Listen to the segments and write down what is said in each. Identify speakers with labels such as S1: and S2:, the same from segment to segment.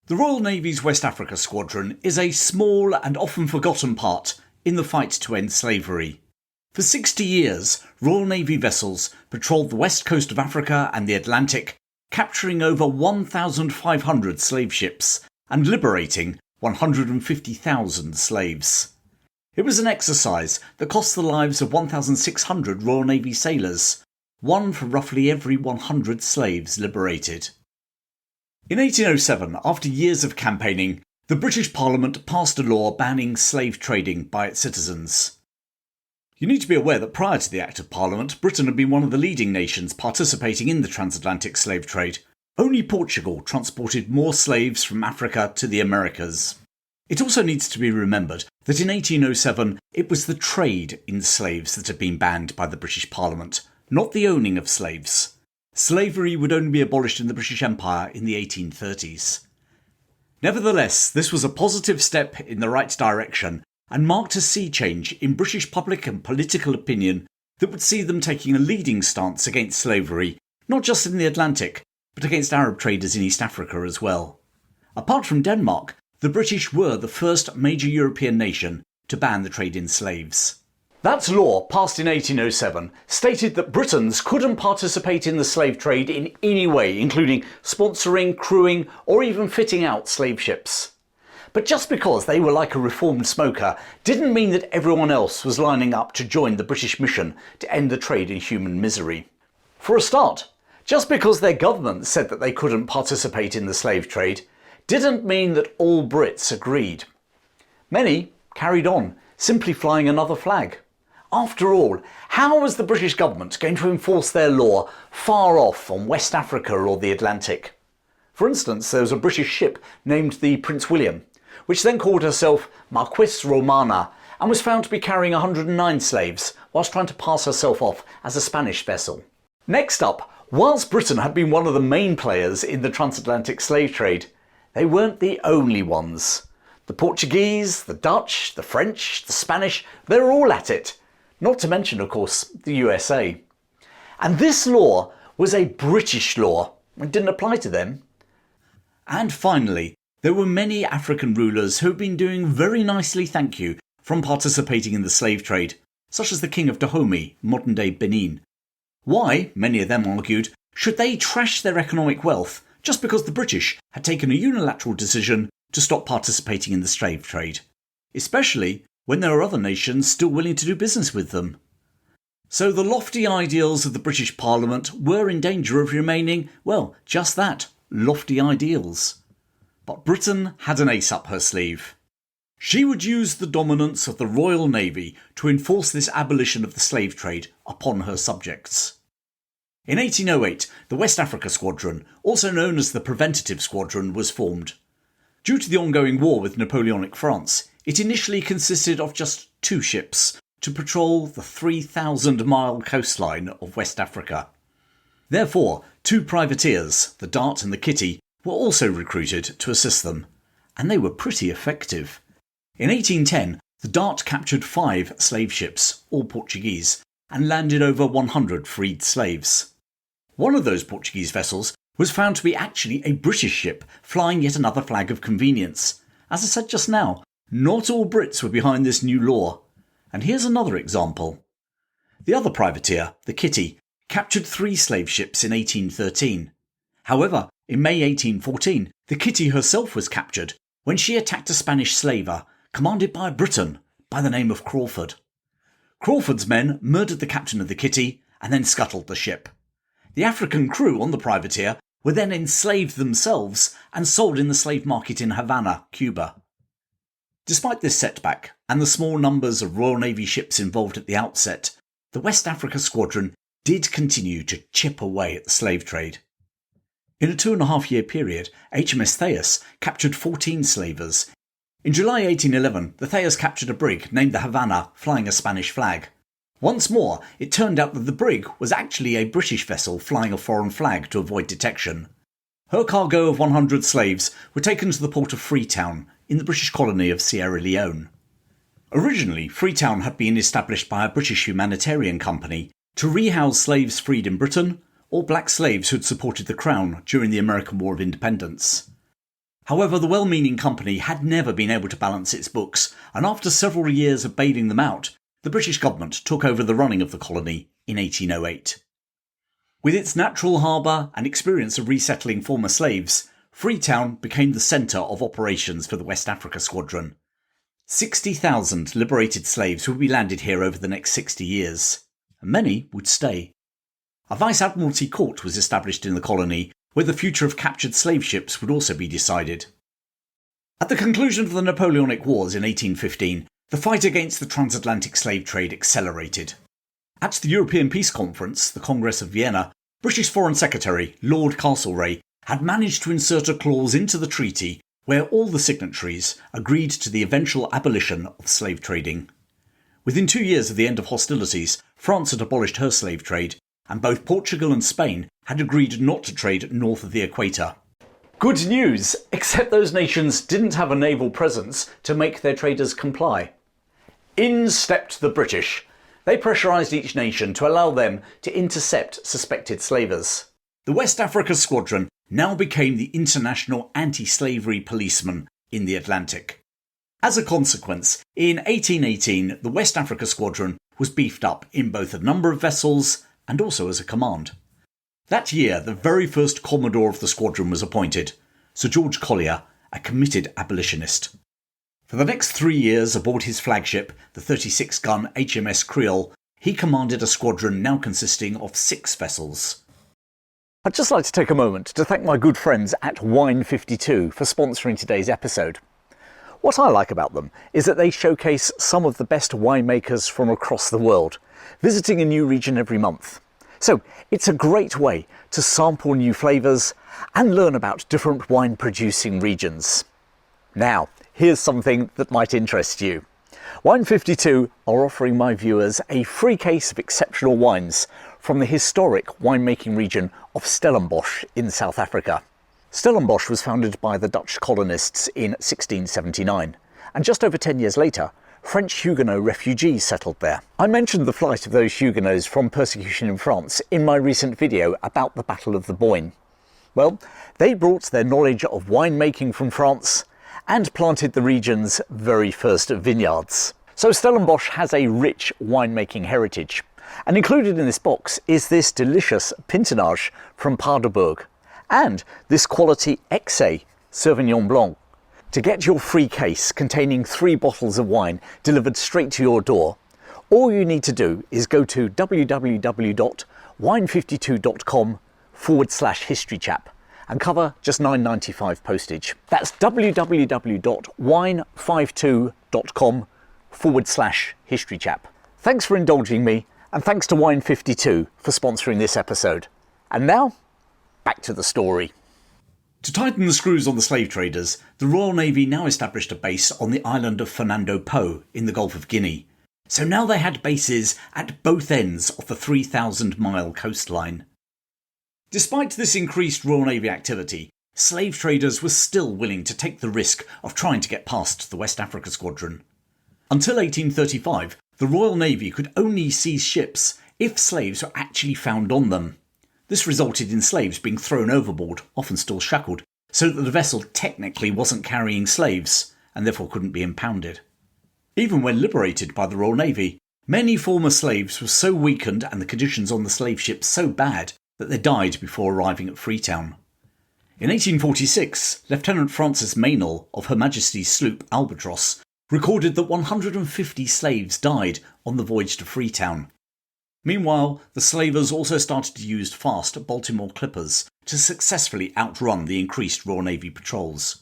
S1: The Royal Navy's West Africa Squadron is a small and often forgotten part in the fight to end slavery. For 60 years, Royal Navy vessels patrolled the west coast of Africa and the Atlantic, capturing over 1,500 slave ships and liberating 150,000 slaves. It was an exercise that cost the lives of 1,600 Royal Navy sailors, one for roughly every 100 slaves liberated. In 1807, after years of campaigning, the British Parliament passed a law banning slave trading by its citizens. You need to be aware that prior to the Act of Parliament, Britain had been one of the leading nations participating in the transatlantic slave trade. Only Portugal transported more slaves from Africa to the Americas. It also needs to be remembered that in 1807 it was the trade in slaves that had been banned by the British Parliament, not the owning of slaves. Slavery would only be abolished in the British Empire in the 1830s. Nevertheless, this was a positive step in the right direction and marked a sea change in British public and political opinion that would see them taking a leading stance against slavery, not just in the Atlantic, but against Arab traders in East Africa as well. Apart from Denmark, the British were the first major European nation to ban the trade in slaves. That law, passed in 1807, stated that Britons couldn't participate in the slave trade in any way, including sponsoring, crewing, or even fitting out slave ships. But just because they were like a reformed smoker didn't mean that everyone else was lining up to join the British mission to end the trade in human misery. For a start, just because their government said that they couldn't participate in the slave trade didn't mean that all Brits agreed. Many carried on, simply flying another flag. After all, how was the British government going to enforce their law far off on West Africa or the Atlantic? For instance, there was a British ship named the Prince William, which then called herself Marquise Romana and was found to be carrying 109 slaves whilst trying to pass herself off as a Spanish vessel. Next up, whilst Britain had been one of the main players in the transatlantic slave trade, they weren't the only ones. The Portuguese, the Dutch, the French, the Spanish, they were all at it. Not to mention, of course, the USA. And this law was a British law. It didn't apply to them. And finally, there were many African rulers who had been doing very nicely, thank you, from participating in the slave trade, such as the King of Dahomey, modern-day Benin. Why, many of them argued, should they trash their economic wealth just because the British had taken a unilateral decision to stop participating in the slave trade? Especially when there are other nations still willing to do business with them. So the lofty ideals of the British Parliament were in danger of remaining, well, just that, lofty ideals. But Britain had an ace up her sleeve. She would use the dominance of the Royal Navy to enforce this abolition of the slave trade upon her subjects. In 1808, the West Africa Squadron, also known as the Preventative Squadron, was formed. Due to the ongoing war with Napoleonic France, it initially consisted of just 2 ships to patrol the 3,000-mile coastline of West Africa. Therefore, 2 privateers, the Dart and the Kitty, were also recruited to assist them, and they were pretty effective. In 1810, the Dart captured 5 slave ships, all Portuguese, and landed over 100 freed slaves. One of those Portuguese vessels was found to be actually a British ship flying yet another flag of convenience. As I said just now, not all Brits were behind this new law. And here's another example. The other privateer, the Kitty, captured 3 slave ships in 1813. However, in May 1814, the Kitty herself was captured when she attacked a Spanish slaver, commanded by a Briton by the name of Crawford. Crawford's men murdered the captain of the Kitty and then scuttled the ship. The African crew on the privateer were then enslaved themselves and sold in the slave market in Havana, Cuba. Despite this setback and the small numbers of Royal Navy ships involved at the outset, the West Africa Squadron did continue to chip away at the slave trade. In a 2.5-year period, HMS Theus captured 14 slavers. In July 1811, the Theus captured a brig named the Havana, flying a Spanish flag. Once more, it turned out that the brig was actually a British vessel flying a foreign flag to avoid detection. Her cargo of 100 slaves were taken to the port of Freetown, in the British colony of Sierra Leone. Originally, Freetown had been established by a British humanitarian company to rehouse slaves freed in Britain or black slaves who had supported the Crown during the American War of Independence. However, the well-meaning company had never been able to balance its books, and after several years of bailing them out, the British government took over the running of the colony in 1808. With its natural harbour and experience of resettling former slaves, Freetown became the centre of operations for the West Africa Squadron. 60,000 liberated slaves would be landed here over the next 60 years, and many would stay. A Vice-Admiralty court was established in the colony, where the future of captured slave ships would also be decided. At the conclusion of the Napoleonic Wars in 1815, the fight against the transatlantic slave trade accelerated. At the European Peace Conference, the Congress of Vienna, British Foreign Secretary Lord Castlereagh had managed to insert a clause into the treaty where all the signatories agreed to the eventual abolition of slave trading. Within 2 years of the end of hostilities, France had abolished her slave trade, and both Portugal and Spain had agreed not to trade north of the equator. Good news, except those nations didn't have a naval presence to make their traders comply. In stepped the British. They pressurised each nation to allow them to intercept suspected slavers. The West Africa Squadron now became the international anti-slavery policeman in the Atlantic. As a consequence, in 1818 the West Africa Squadron was beefed up in both a number of vessels and also as a command. That year, the very first Commodore of the squadron was appointed, Sir George Collier, a committed abolitionist. For the next 3 years aboard his flagship, the 36-gun HMS Creole, he commanded a squadron now consisting of 6 vessels. I'd just like to take a moment to thank my good friends at Wine 52 for sponsoring today's episode. What I like about them is that they showcase some of the best winemakers from across the world, visiting a new region every month. So it's a great way to sample new flavours and learn about different wine producing regions. Now, here's something that might interest you. Wine 52 are offering my viewers a free case of exceptional wines from the historic winemaking region of Stellenbosch in South Africa. Stellenbosch was founded by the Dutch colonists in 1679, and just over 10 years later, French Huguenot refugees settled there. I mentioned the flight of those Huguenots from persecution in France in my recent video about the Battle of the Boyne. Well, they brought their knowledge of winemaking from France and planted the region's very first vineyards. So Stellenbosch has a rich winemaking heritage, and included in this box is this delicious Pintonage from Paardeberg and this quality XA Sauvignon Blanc. To get your free case containing 3 bottles of wine delivered straight to your door, all you need to do is go to www.wine52.com/History Chap and cover just $9.95 postage. That's www.wine52.com/History Chap. Thanks for indulging me, and thanks to Wine 52 for sponsoring this episode. And now, back to the story. To tighten the screws on the slave traders, the Royal Navy now established a base on the island of Fernando Po in the Gulf of Guinea. So now they had bases at both ends of the 3,000-mile coastline. Despite this increased Royal Navy activity, slave traders were still willing to take the risk of trying to get past the West Africa Squadron. Until 1835, the Royal Navy could only seize ships if slaves were actually found on them. This resulted in slaves being thrown overboard, often still shackled, so that the vessel technically wasn't carrying slaves, and therefore couldn't be impounded. Even when liberated by the Royal Navy, many former slaves were so weakened and the conditions on the slave ships so bad that they died before arriving at Freetown. In 1846, Lieutenant Francis Meynell of Her Majesty's sloop Albatross recorded that 150 slaves died on the voyage to Freetown. Meanwhile, the slavers also started to use fast Baltimore clippers to successfully outrun the increased Royal Navy patrols.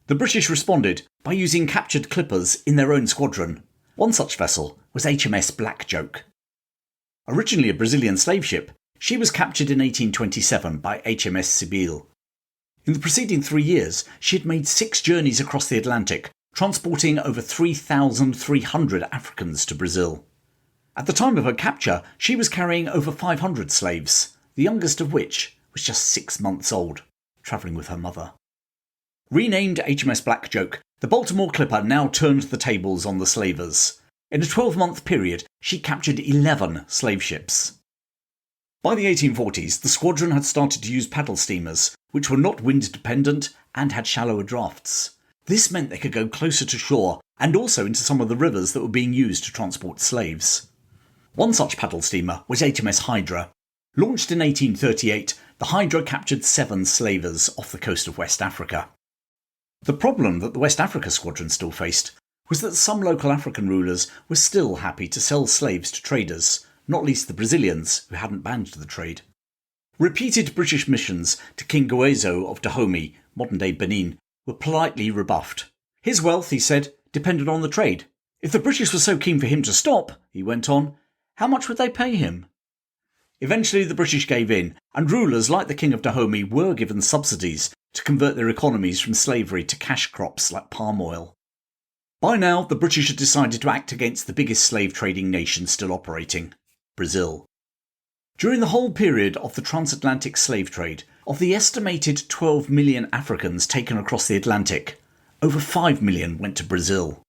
S1: The British responded by using captured clippers in their own squadron. One such vessel was HMS Black Joke. Originally a Brazilian slave ship, she was captured in 1827 by HMS Sibylle. In the preceding 3 years, she had made 6 journeys across the Atlantic, transporting over 3,300 Africans to Brazil. At the time of her capture, she was carrying over 500 slaves, the youngest of which was just 6 months old, travelling with her mother. Renamed HMS Black Joke, the Baltimore Clipper now turned the tables on the slavers. In a 12-month period, she captured 11 slave ships. By the 1840s, the squadron had started to use paddle steamers, which were not wind dependent and had shallower drafts. This meant they could go closer to shore and also into some of the rivers that were being used to transport slaves. One such paddle steamer was HMS Hydra. Launched in 1838, the Hydra captured 7 slavers off the coast of West Africa. The problem that the West Africa Squadron still faced was that some local African rulers were still happy to sell slaves to traders, not least the Brazilians, who hadn't banned the trade. Repeated British missions to King Goezo of Dahomey, modern-day Benin, were politely rebuffed. His wealth, he said, depended on the trade. If the British were so keen for him to stop, he went on, how much would they pay him? Eventually the British gave in, and rulers like the King of Dahomey were given subsidies to convert their economies from slavery to cash crops like palm oil. By now, the British had decided to act against the biggest slave-trading nation still operating, Brazil. During the whole period of the transatlantic slave trade, of the estimated 12 million Africans taken across the Atlantic, over 5 million went to Brazil.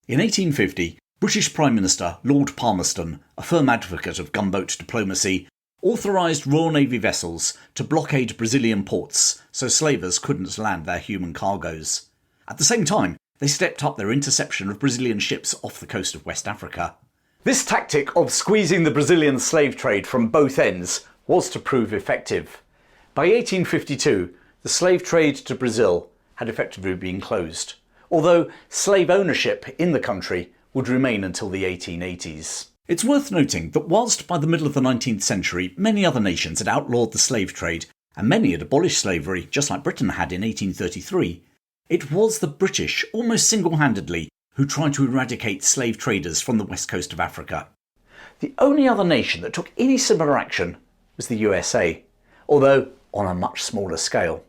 S1: In 1850, British Prime Minister Lord Palmerston, a firm advocate of gunboat diplomacy, authorised Royal Navy vessels to blockade Brazilian ports so slavers couldn't land their human cargoes. At the same time, they stepped up their interception of Brazilian ships off the coast of West Africa. This tactic of squeezing the Brazilian slave trade from both ends was to prove effective. By 1852, the slave trade to Brazil had effectively been closed, although slave ownership in the country would remain until the 1880s. It's worth noting that whilst by the middle of the 19th century many other nations had outlawed the slave trade, and many had abolished slavery, just like Britain had in 1833, it was the British, almost single-handedly, who tried to eradicate slave traders from the west coast of Africa. The only other nation that took any similar action was the USA, although on a much smaller scale.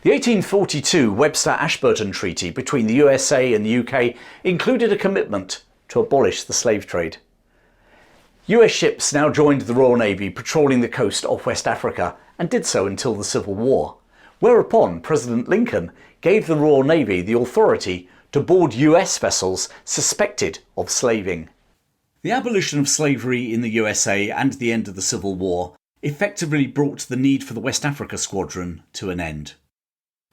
S1: The 1842 Webster-Ashburton Treaty between the USA and the UK included a commitment to abolish the slave trade. US ships now joined the Royal Navy patrolling the coast of West Africa and did so until the Civil War, whereupon President Lincoln gave the Royal Navy the authority to board US vessels suspected of slaving. The abolition of slavery in the USA and the end of the Civil War effectively brought the need for the West Africa Squadron to an end.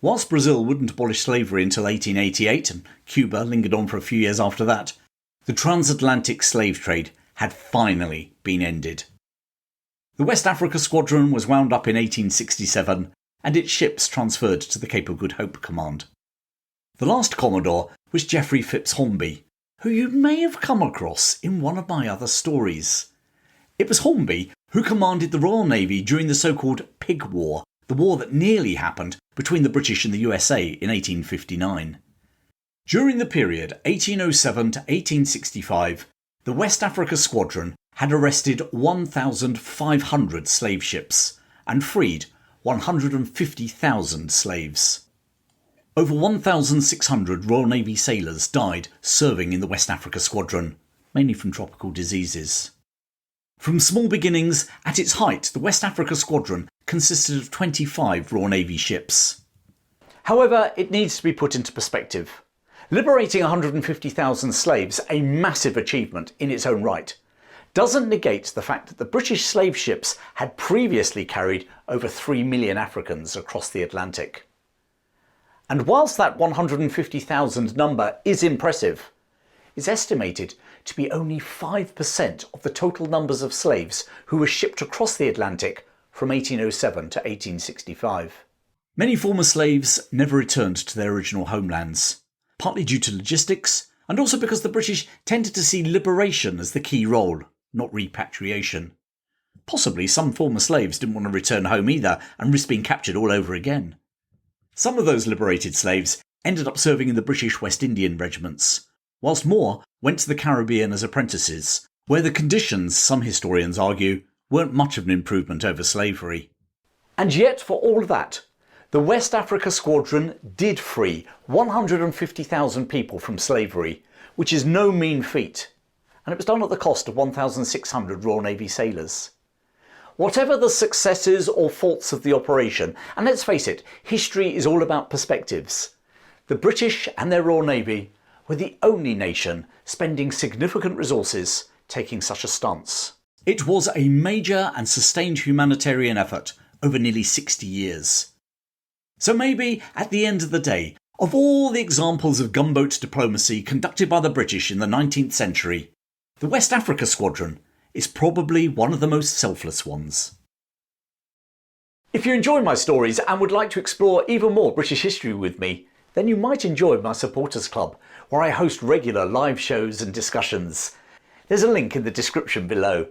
S1: Whilst Brazil wouldn't abolish slavery until 1888, and Cuba lingered on for a few years after that, the transatlantic slave trade had finally been ended. The West Africa Squadron was wound up in 1867, and its ships transferred to the Cape of Good Hope Command. The last Commodore was Geoffrey Phipps Hornby, who you may have come across in one of my other stories. It was Hornby who commanded the Royal Navy during the so-called Pig War, the war that nearly happened between the British and the USA in 1859. During the period 1807 to 1865, the West Africa Squadron had arrested 1,500 slave ships and freed 150,000 slaves. Over 1,600 Royal Navy sailors died serving in the West Africa Squadron, mainly from tropical diseases. From small beginnings, at its height, the West Africa Squadron consisted of 25 Royal Navy ships. However, it needs to be put into perspective. Liberating 150,000 slaves, a massive achievement in its own right, doesn't negate the fact that the British slave ships had previously carried over 3 million Africans across the Atlantic. And whilst that 150,000 number is impressive, it's estimated to be only 5% of the total numbers of slaves who were shipped across the Atlantic from 1807 to 1865. Many former slaves never returned to their original homelands, partly due to logistics, and also because the British tended to see liberation as the key role, not repatriation. Possibly some former slaves didn't want to return home either and risk being captured all over again. Some of those liberated slaves ended up serving in the British West Indian regiments, whilst more went to the Caribbean as apprentices, where the conditions, some historians argue, weren't much of an improvement over slavery. And yet, for all of that, the West Africa Squadron did free 150,000 people from slavery, which is no mean feat, and it was done at the cost of 1,600 Royal Navy sailors. Whatever the successes or faults of the operation, and let's face it, history is all about perspectives, the British and their Royal Navy were the only nation spending significant resources taking such a stance. It was a major and sustained humanitarian effort over nearly 60 years. So maybe, at the end of the day, of all the examples of gunboat diplomacy conducted by the British in the 19th century, the West Africa Squadron is probably one of the most selfless ones. If you enjoy my stories and would like to explore even more British history with me, then you might enjoy my Supporters Club, where I host regular live shows and discussions. There's a link in the description below.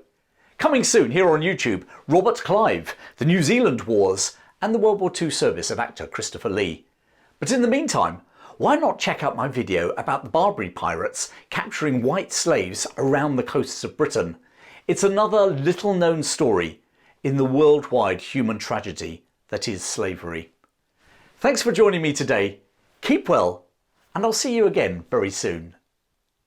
S1: Coming soon here on YouTube, Robert Clive, the New Zealand Wars, and the World War II service of actor Christopher Lee. But in the meantime, why not check out my video about the Barbary pirates capturing white slaves around the coasts of Britain? It's another little-known story in the worldwide human tragedy that is slavery. Thanks for joining me today. Keep well, and I'll see you again very soon.